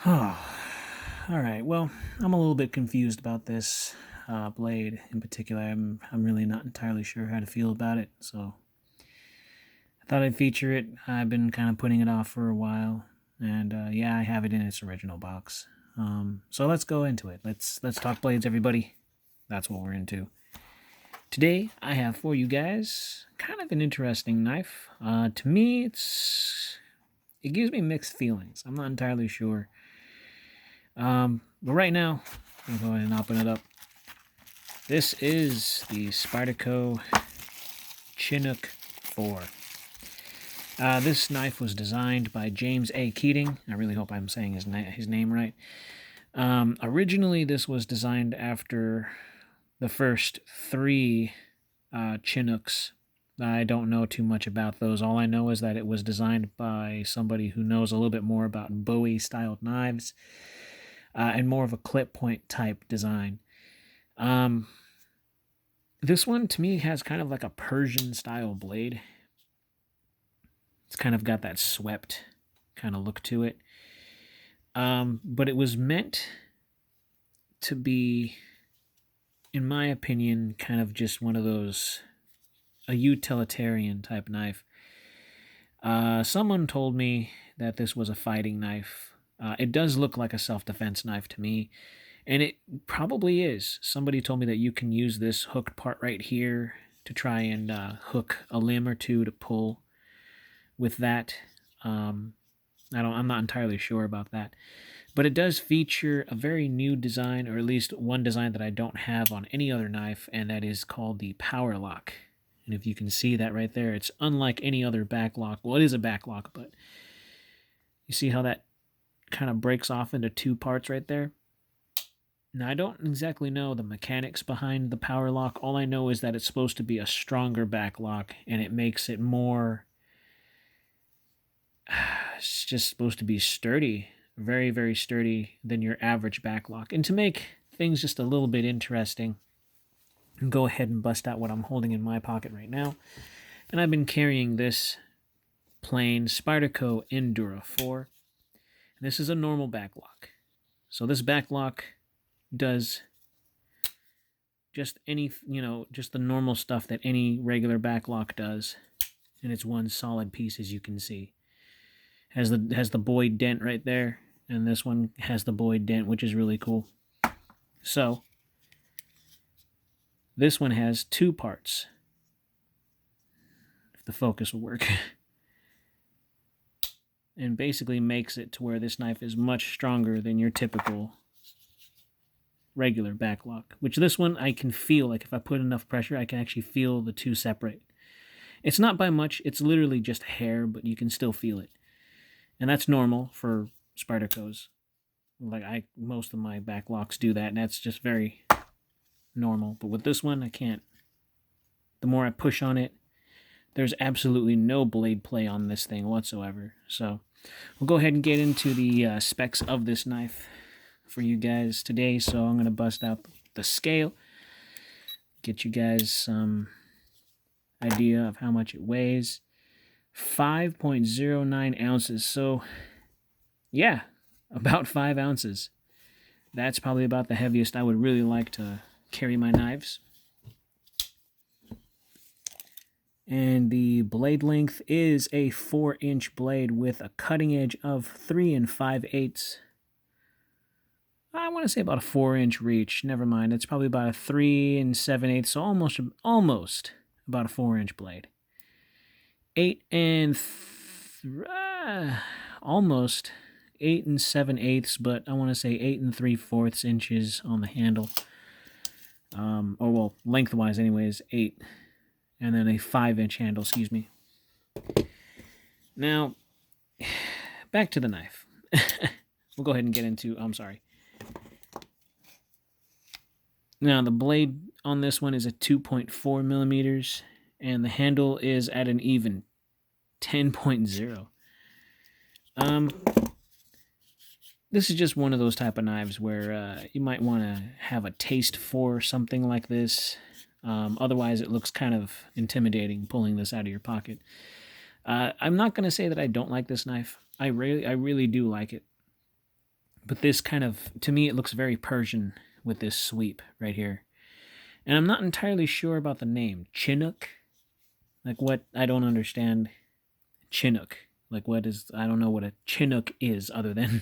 All right. Well, I'm a little bit confused about this blade in particular. I'm really not entirely sure how to feel about it. So I thought I'd feature it. I've been kind of putting it off for a while, and yeah, I have it in its original box. So let's go into it. Let's talk blades, everybody. That's what we're into. Today, I have for you guys kind of an interesting knife. To me, it gives me mixed feelings. I'm not entirely sure. But right now, I'm going to go ahead and open it up. This is the Spyderco Chinook 4. This knife was designed by James A. Keating. I really hope I'm saying his name right. Originally, this was designed after the first three Chinooks. I don't know too much about those. All I know is that it was designed by somebody who knows a little bit more about Bowie-styled knives and more of a clip point type design. This one, to me, has kind of like a Persian-style blade. It's kind of got that swept kind of look to it. But it was meant to be, in my opinion, kind of just one of those, a utilitarian type knife. Someone told me that this was a fighting knife. It does look like a self-defense knife to me, and it probably is. Somebody told me that you can use this hooked part right here to try and hook a limb or two to pull with that. I'm not entirely sure about that, but it does feature a very new design, or at least one design that I don't have on any other knife, and that is called the power lock. And if you can see that right there, it's unlike any other back lock. Well, it is a back lock, but you see how that kind of breaks off into two parts right there? Now, I don't exactly know the mechanics behind the power lock. All I know is that it's supposed to be a stronger back lock, and it makes it more... It's just supposed to be sturdy, very, very sturdy than your average back lock. And to make things just a little bit interesting, I'll go ahead and bust out what I'm holding in my pocket right now. And I've been carrying this plain Spyderco Endura 4. And this is a normal back lock. So this back lock does just just the normal stuff that any regular back lock does. And it's one solid piece, as you can see. Has the Boyd dent right there, and this one has the Boyd dent, which is really cool. So this one has two parts, if the focus will work, and basically makes it to where this knife is much stronger than your typical regular back lock, which this one I can feel. Like if I put enough pressure, I can actually feel the two separate. It's not by much, it's literally just hair, but you can still feel it. And that's normal for Spydercos. Like most of my back locks do that, and that's just very normal. But with this one, I can't. The more I push on it, there's absolutely no blade play on this thing whatsoever. So we'll go ahead and get into the specs of this knife for you guys today. So I'm going to bust out the scale, get you guys some idea of how much it weighs. 5.09 ounces. So, yeah, about 5 ounces. That's probably about the heaviest I would really like to carry my knives. And the blade length is a 4-inch blade with a cutting edge of 3 5/8. I want to say about a 4-inch reach. Never mind. It's probably about a 3 7/8. So almost about a 4-inch blade. 8 almost 8 7/8, but I want to say 8 3/4 inches on the handle. Or well, lengthwise anyways, 8, and then a 5-inch handle, excuse me. Now, back to the knife. We'll go ahead and get into, I'm sorry. Now, the blade on this one is a 2.4 millimeters, and the handle is at an even 10.0. This is just one of those type of knives where you might want to have a taste for something like this. Otherwise, it looks kind of intimidating pulling this out of your pocket. I'm not going to say that I don't like this knife. I really do like it. But this kind of, to me, it looks very Persian with this sweep right here. And I'm not entirely sure about the name. Chinook? Like what? I don't understand. Chinook. Like what is, I don't know what a Chinook is other than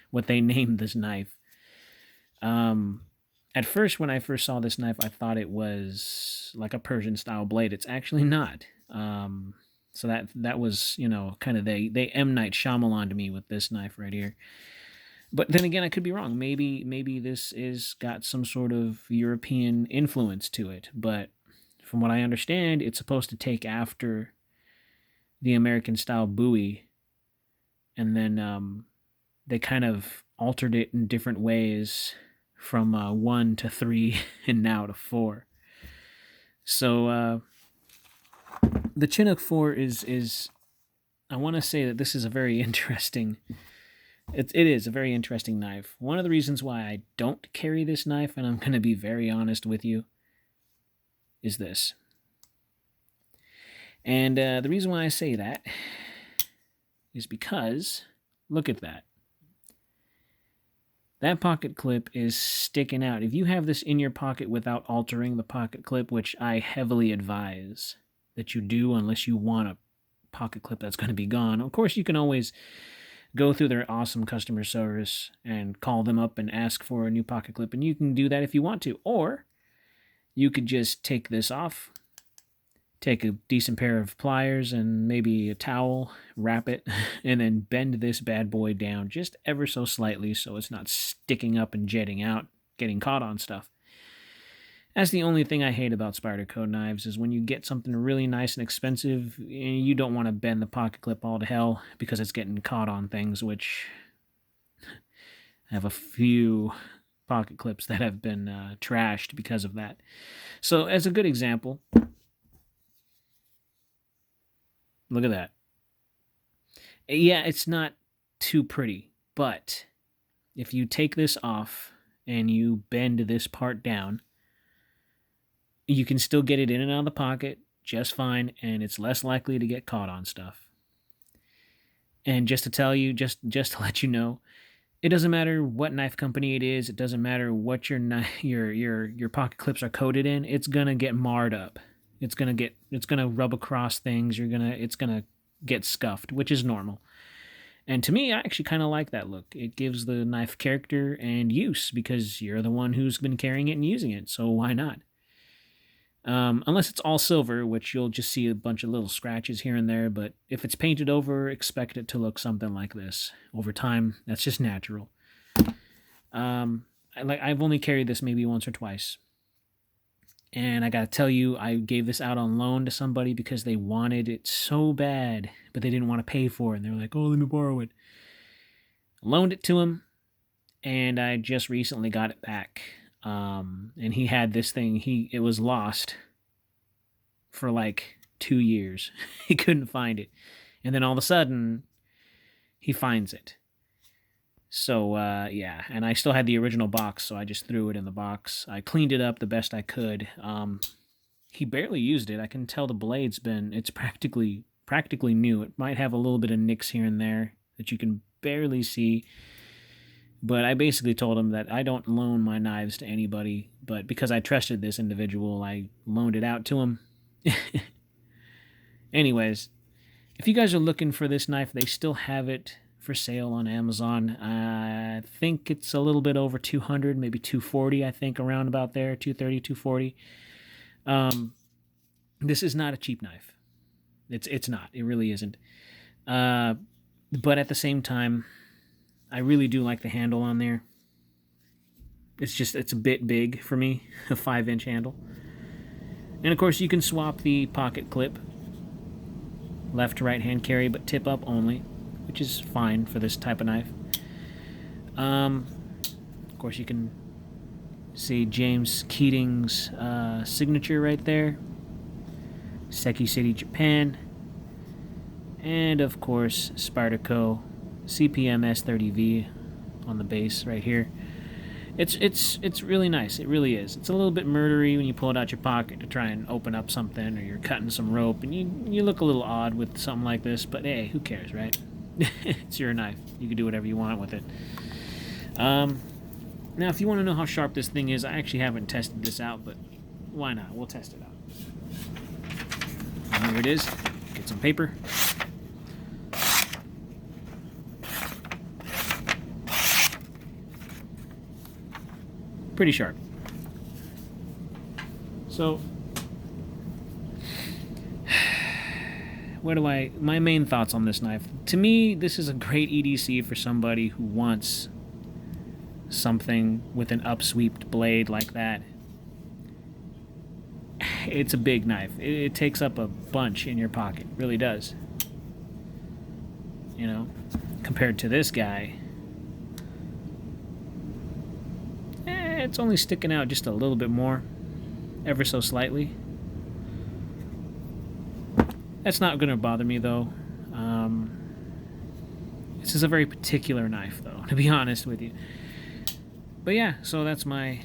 what they named this knife. At first, when I first saw this knife, I thought it was like a Persian style blade. It's actually not. So that was, you know, kind of they M. Night Shyamalan me with this knife right here. But then again, I could be wrong. Maybe this is got some sort of European influence to it. But from what I understand, it's supposed to take after the American style Bowie, and then they kind of altered it in different ways from 1 to 3 and now to 4. So the Chinook 4 is I want to say that this is a very interesting. It is a very interesting knife. One of the reasons why I don't carry this knife, and I'm going to be very honest with you, is this. And the reason why I say that is because, look at that. That pocket clip is sticking out. If you have this in your pocket without altering the pocket clip, which I heavily advise that you do unless you want a pocket clip that's going to be gone. Of course, you can always go through their awesome customer service and call them up and ask for a new pocket clip, and you can do that if you want to. Or you could just take this off, take a decent pair of pliers and maybe a towel, wrap it, and then bend this bad boy down just ever so slightly so it's not sticking up and jetting out, getting caught on stuff. That's the only thing I hate about Spyderco knives, is when you get something really nice and expensive, you don't want to bend the pocket clip all to hell because it's getting caught on things, which I have a few pocket clips that have been trashed because of that. So as a good example, look at that. Yeah, it's not too pretty, but if you take this off and you bend this part down, you can still get it in and out of the pocket just fine, and it's less likely to get caught on stuff. And just to tell you, just to let you know, it doesn't matter what knife company it is. It doesn't matter what your pocket clips are coated in. It's gonna get marred up. It's gonna rub across things. It's gonna get scuffed, which is normal. And to me, I actually kind of like that look. It gives the knife character and use because you're the one who's been carrying it and using it. So why not? Unless it's all silver, which you'll just see a bunch of little scratches here and there. But if it's painted over, expect it to look something like this. Over time, that's just natural. I've only carried this maybe once or twice. And I gotta tell you, I gave this out on loan to somebody because they wanted it so bad, but they didn't want to pay for it. And they were like, oh, let me borrow it. I loaned it to him, and I just recently got it back. And he had this thing, it was lost for like 2 years. He couldn't find it. And then all of a sudden, he finds it. So, yeah, and I still had the original box, so I just threw it in the box. I cleaned it up the best I could. He barely used it. I can tell the blade's it's practically new. It might have a little bit of nicks here and there that you can barely see. But I basically told him that I don't loan my knives to anybody, but because I trusted this individual, I loaned it out to him. Anyways, if you guys are looking for this knife, they still have it for sale on Amazon. I think it's a little bit over 200, maybe 240, I think, around about there, 230, 240. This is not a cheap knife. It's not. It really isn't. But at the same time, I really do like the handle on there. It's a bit big for me, a 5-inch handle. And of course, you can swap the pocket clip, left to right hand carry, but tip up only, which is fine for this type of knife. Of course, you can see James Keating's signature right there. Seki City, Japan. And of course, Spyderco CPM S30V on the base right here. It's really nice. It really is. It's a little bit murdery when you pull it out your pocket to try and open up something, or you're cutting some rope, and you look a little odd with something like this, but hey, who cares, right? It's your knife. You can do whatever you want with it. Now, if you want to know how sharp this thing is, I actually haven't tested this out, but why not? We'll test it out. And here it is. Get some paper. Pretty sharp. So, my main thoughts on this knife. To me, this is a great EDC for somebody who wants something with an upsweeped blade like that. It's a big knife. It takes up a bunch in your pocket. It really does. You know, compared to this guy, it's only sticking out just a little bit more, ever so slightly. That's not going to bother me, though. This is a very particular knife, though, to be honest with you. But yeah, so that's the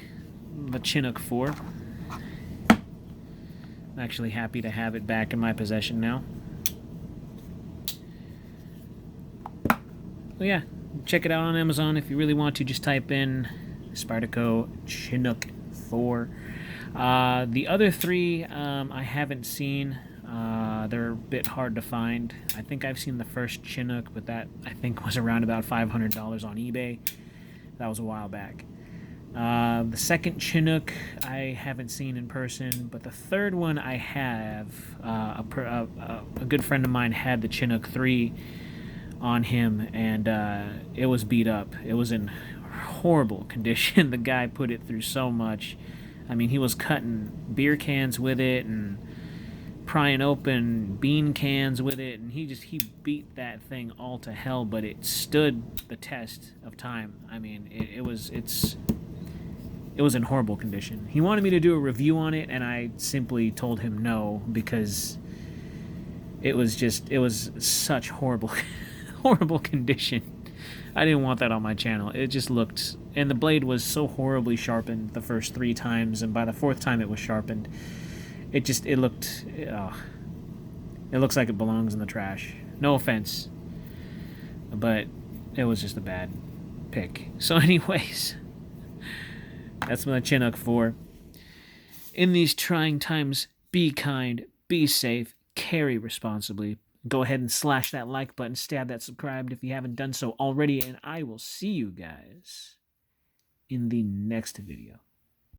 Chinook 4. I'm actually happy to have it back in my possession now. Well, yeah, check it out on Amazon if you really want to. Just type in Spyderco Chinook 4. The other three I haven't seen. They're a bit hard to find. I think I've seen the first Chinook, but that I think was around about $500 on eBay. That was a while back. The second Chinook I haven't seen in person, but the third one I have. A good friend of mine had the Chinook 3 on him, and it was beat up. It was in horrible condition. The guy put it through so much. I mean, he was cutting beer cans with it and prying open bean cans with it, and he beat that thing all to hell, but it stood the test of time. I mean, it was in horrible condition. He wanted me to do a review on it, and I simply told him no, because it was such horrible horrible condition. I didn't want that on my channel. It just looked, and the blade was so horribly sharpened the first 3 times, and by the 4th time it was sharpened, it looks like it belongs in the trash. No offense, but it was just a bad pick. So anyways, that's my Chinook 4. In these trying times, be kind, be safe, carry responsibly. Go ahead and slash that like button, stab that subscribe if you haven't done so already, and I will see you guys in the next video.